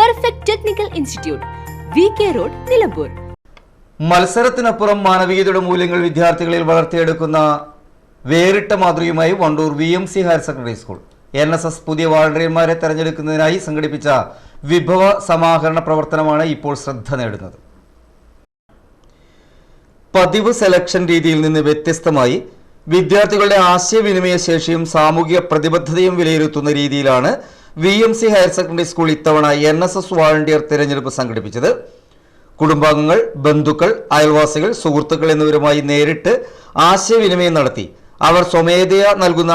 Perfect technical institute, VK road, Nilambur. മത്സരത്തിനപ്പുറം മാനവികതയുടെ മൂല്യങ്ങൾ വിദ്യാർത്ഥികളിൽ വളർത്തിയെടുക്കുന്ന വേറിട്ട മാതൃകയുമായി Wandoor VMC higher secondary school NSS പുതിയ വാളണ്ടിയർമാരെ തെരഞ്ഞെടുക്കുന്നതിനായി സംഘടിപ്പിച്ച വിഭവ സമാഹരണ പ്രവർത്തനമാണ് ഇപ്പോൾ ശ്രദ്ധ നേടുന്നത്. പതിവ് സെലക്ഷൻ രീതിയിൽ നിന്ന് വ്യത്യസ്തമായി വിദ്യാർത്ഥികളുടെ ആശയവിനിമയ ശേഷിയും സാമൂഹിക പ്രതിബദ്ധതയും വിലയിരുത്തുന്ന രീതിയിലാണ് VMC ഹയർ സെക്കൻഡറി സ്കൂൾ ഇത്തവണ NSS വാളണ്ടിയർ തിരഞ്ഞെടുപ്പ് സംഘടിപ്പിച്ചത്. കുടുംബാംഗങ്ങൾ, ബന്ധുക്കൾ, അയൽവാസികൾ, സുഹൃത്തുക്കൾ എന്നിവരുമായി നേരിട്ട് ആശയവിനിമയം നടത്തി അവർ സ്വമേധയാ നൽകുന്ന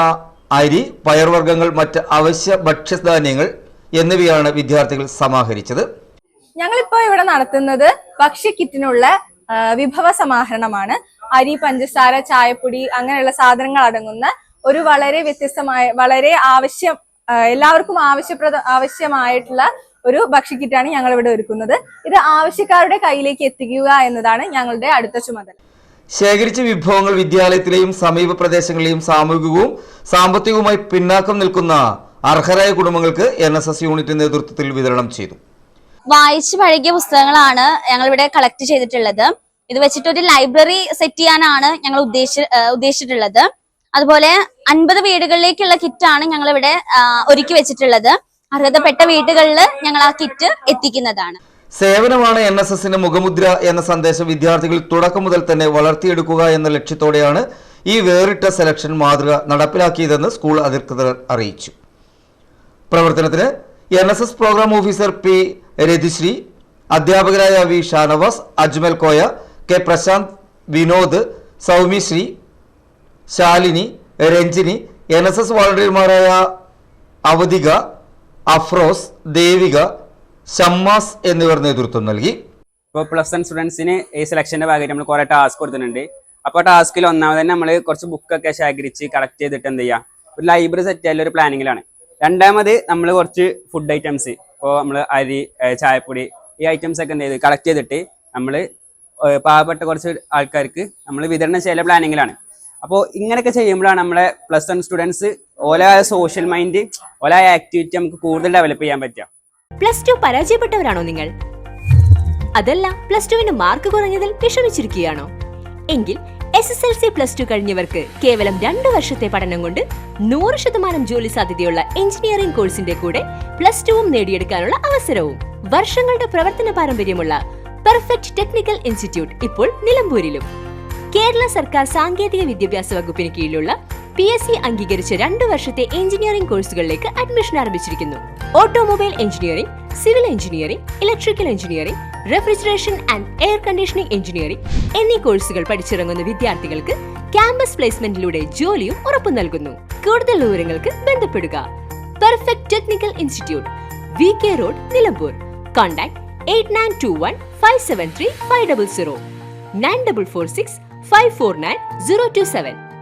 അരി, പയർവർഗ്ഗങ്ങൾ, മറ്റ് അവശ്യ ഭക്ഷ്യധാന്യങ്ങൾ എന്നിവയാണ് വിദ്യാർത്ഥികൾ സമാഹരിച്ചത്. ഞങ്ങളിപ്പോ ഇവിടെ നടത്തുന്നത് ഭക്ഷ്യക്കിറ്റിനുള്ള വിഭവ സമാഹരണമാണ്. അരി, പഞ്ചസാര, ചായപ്പൊടി അങ്ങനെയുള്ള സാധനങ്ങൾ അടങ്ങുന്ന ഒരു വളരെ വ്യത്യസ്തമായ, വളരെ എല്ലാവർക്കും ആവശ്യമായിട്ടുള്ള ഒരു ഭക്ഷ്യക്കിറ്റാണ് ഞങ്ങൾ ഇവിടെ ഒരുക്കുന്നത്. ഇത് ആവശ്യക്കാരുടെ കയ്യിലേക്ക് എത്തിക്കുക എന്നതാണ് ഞങ്ങളുടെ അടുത്ത ചുമതല. ശേഖരിച്ച വിഭവങ്ങൾ വിദ്യാലയത്തിലെയും സമീപ പ്രദേശങ്ങളിലെയും സാമൂഹികവും സാമ്പത്തികവുമായി പിന്നാക്കം നിൽക്കുന്ന അർഹരായ കുടുംബങ്ങൾക്ക് NSS യൂണിറ്റ് നേതൃത്വത്തിൽ വിതരണം ചെയ്തു. വായിച്ചു പഴകിയ പുസ്തകങ്ങളാണ് ഞങ്ങൾ ഇവിടെ കളക്ട് ചെയ്തിട്ടുള്ളത്. ഇത് വെച്ചിട്ടൊരു ലൈബ്രറി സെറ്റ് ചെയ്യാനാണ് ഞങ്ങൾ ഉദ്ദേശിച്ചിട്ടുള്ളത്. അതുപോലെ 50 വീടുകളിലേക്കുള്ള കിറ്റാണ് ഞങ്ങൾ ഇവിടെ ഒരുക്കി വെച്ചിട്ടുള്ളത്. അർഹതപ്പെട്ട വീടുകളിൽ ഞങ്ങൾ ആ കിറ്റ് എത്തിക്കുന്നതാണ്. സേവനമാണ് NSSന്റെ മുഖമുദ്ര എന്ന സന്ദേശം വിദ്യാർത്ഥികൾ തുടക്കം മുതൽ തന്നെ വളർത്തിയെടുക്കുക എന്ന ലക്ഷ്യത്തോടെയാണ് ഈ വേറിട്ട സെലക്ഷൻ മാതൃക നടപ്പിലാക്കിയതെന്ന് സ്കൂൾ അധികൃതർ അറിയിച്ചു. പ്രവർത്തനത്തിന് NSS പ്രോഗ്രാം ഓഫീസർ P. രതിശ്രീ, അധ്യാപകരായ V. Shanavas, Ajmal Koya, K. Prashant, Vinod, സൗമിശ്രീ, Shalini, Ranjini, NSS വാളണ്ടിയർമാരായ അവധിക, Afroz, Devika, Shammas എന്നിവർ നേതൃത്വം നൽകി. ഇപ്പോൾ +1 സ്റ്റുഡൻസിന് ഈ സെലക്ഷന്റെ ഭാഗമായിട്ട് നമ്മൾ കുറെ ടാസ്ക് കൊടുത്തിട്ടുണ്ട്. അപ്പോൾ ടാസ്കിൽ ഒന്നാമത് തന്നെ നമ്മൾ കുറച്ച് ബുക്കൊക്കെ ശേഖരിച്ച് കളക്ട് ചെയ്തിട്ട് എന്ത് ചെയ്യുക, ഒരു ലൈബ്രറി സെറ്റ് ചെയ്യാനുള്ള ഒരു പ്ലാനിങ്ങിലാണ്. രണ്ടാമത് നമ്മൾ കുറച്ച് ഫുഡ് ഐറ്റംസ്, ഇപ്പോൾ നമ്മൾ അരി, ചായപ്പൊടി, ഈ ഐറ്റംസ് ഒക്കെ എന്ത് ചെയ്ത് കളക്ട് ചെയ്തിട്ട് നമ്മൾ പാവപ്പെട്ട കുറച്ച് ആൾക്കാർക്ക് നമ്മൾ വിതരണം ചെയ്യാനുള്ള പ്ലാനിങ്ങിലാണ്. അപ്പോൾ ഇങ്ങനെയൊക്കെ ചെയ്യുമ്പോഴാണ് നമ്മളെ +1 സ്റ്റുഡൻസ് ഓല സോഷ്യൽ മൈൻഡ്, ഓല ആക്ടിവിറ്റി നമുക്ക് കൂടുതൽ ഡെവലപ്പ് ചെയ്യാൻ പറ്റുക. +2 പരാജയപ്പെട്ടവരാണോ നിങ്ങൾ? അതല്ല +2 മാർക്ക് കുറഞ്ഞതിൽ വിഷമിച്ചിരിക്കുകയാണോ? എങ്കിൽ SSLC +2 കഴിഞ്ഞവർക്ക് കേവലം 2 വർഷത്തെ പഠനം കൊണ്ട് 100% ജോലി സാധ്യതയുള്ള എഞ്ചിനീയറിംഗ് കോഴ്സിന്റെ കൂടെ +2 നേടിയെടുക്കാനുള്ള അവസരവും. വർഷങ്ങളുടെ പ്രവർത്തന പാരമ്പര്യമുള്ള പെർഫെക്റ്റ് ടെക്നിക്കൽ ഇൻസ്റ്റിറ്റ്യൂട്ട് ഇപ്പോൾ നിലമ്പൂരിലും. കേരള സർക്കാർ സാങ്കേതിക വിദ്യാഭ്യാസ വകുപ്പിന് കീഴിലുള്ള PSC അംഗീകരിച്ച 2 വർഷത്തെ എഞ്ചിനീയറിംഗ് കോഴ്സുകളിലേക്ക് അഡ്മിഷൻ ആരംഭിച്ചിരിക്കുന്നു. Automobile engineering, civil engineering, electrical engineering, refrigeration and air conditioning engineering എന്നീ കോഴ്സുകൾ പഠിച്ചിറങ്ങുന്ന വിദ്യാർത്ഥികൾക്ക് ക്യാമ്പസ് പ്ലേസ്മെന്റിലൂടെ ജോലിയും ഉറപ്പു നൽകുന്നു. കൂടുതൽ വിവരങ്ങൾക്ക് ബന്ധപ്പെടുക. Perfect technical institute, VK road, Nilambur. Contact 8921 573 500 9446 549 027.